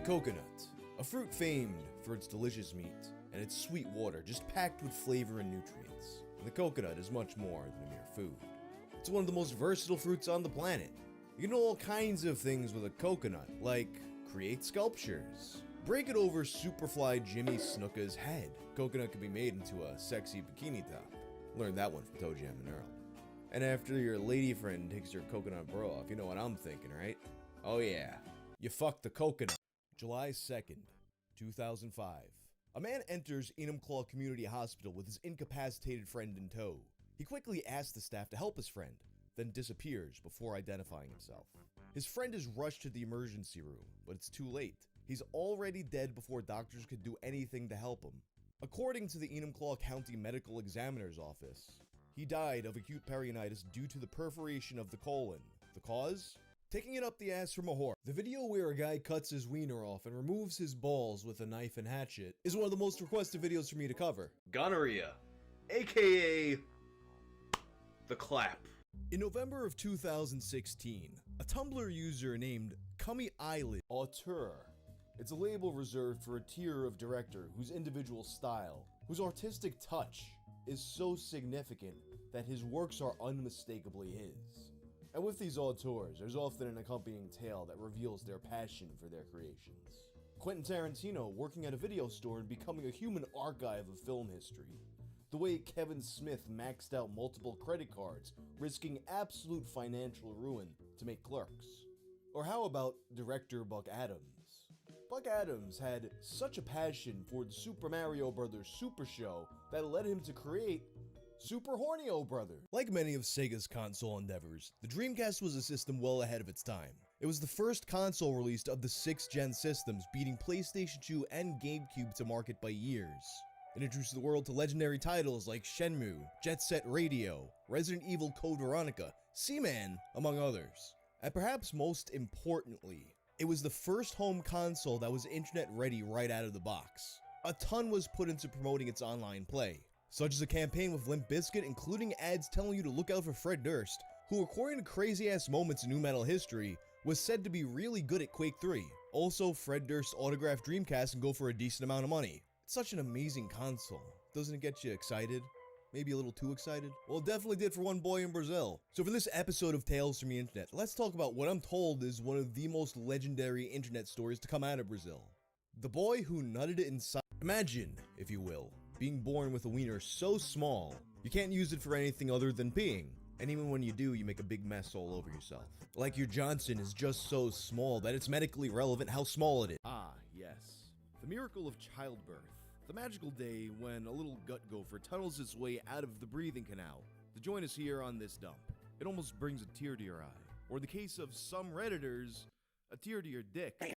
Coconut, a fruit famed for its delicious meat and its sweet water just packed with flavor and nutrients. And the coconut is much more than a mere food. It's one of the most versatile fruits on the planet. You can do all kinds of things with a coconut, like create sculptures, break it over Superfly Jimmy Snuka's head. Coconut can be made into a sexy bikini top. Learned that one from Toe Jam and Earl. And after your lady friend takes your coconut bra off, you know what I'm thinking, right? Oh yeah, you fuck the coconut. July 2nd, 2005. A man enters Enumclaw Community Hospital with his incapacitated friend in tow. He quickly asks the staff to help his friend, then disappears before identifying himself. His friend is rushed to the emergency room, but it's too late. He's already dead before doctors could do anything to help him. According to the Enumclaw County Medical Examiner's Office, he died of acute peritonitis due to the perforation of the colon. The cause? Taking it up the ass from a whore. The video where a guy cuts his wiener off and removes his balls with a knife and hatchet is one of the most requested videos for me to cover. Gonorrhea, aka the clap. In November of 2016, a Tumblr user named Cummy Eyelid Auteur. It's a label reserved for a tier of director whose individual style, whose artistic touch is so significant that his works are unmistakably his. And with these auteurs, there's often an accompanying tale that reveals their passion for their creations. Quentin Tarantino working at a video store and becoming a human archive of film history. The way Kevin Smith maxed out multiple credit cards, risking absolute financial ruin to make Clerks. Or how about director Buck Adams? Buck Adams had such a passion for the Super Mario Bros. Super Show that led him to create Super Hornio Brothers. Like many of Sega's console endeavors, the Dreamcast was a system well ahead of its time. It was the first console released of the 6th gen systems, beating PlayStation 2 and GameCube to market by years. It introduced the world to legendary titles like Shenmue, Jet Set Radio, Resident Evil Code Veronica, Seaman, among others. And perhaps most importantly, it was the first home console that was internet ready right out of the box. A ton was put into promoting its online play, such as a campaign with Limp Bizkit, including ads telling you to look out for Fred Durst, who according to crazy ass moments in nu metal history, was said to be really good at Quake 3. Also, Fred Durst autographed Dreamcast and go for a decent amount of money. It's such an amazing console. Doesn't it get you excited? Maybe a little too excited? Well, it definitely did for one boy in Brazil. So for this episode of Tales from the Internet, let's talk about what I'm told is one of the most legendary internet stories to come out of Brazil. The boy who nutted it inside. Imagine, if you will, being born with a wiener so small, you can't use it for anything other than peeing. And even when you do, you make a big mess all over yourself. Like your Johnson is just so small that it's medically relevant how small it is. Ah, yes. The miracle of childbirth. The magical day when a little gut gopher tunnels its way out of the breathing canal. To join us here on this dump. It almost brings a tear to your eye. Or in the case of some Redditors, a tear to your dick.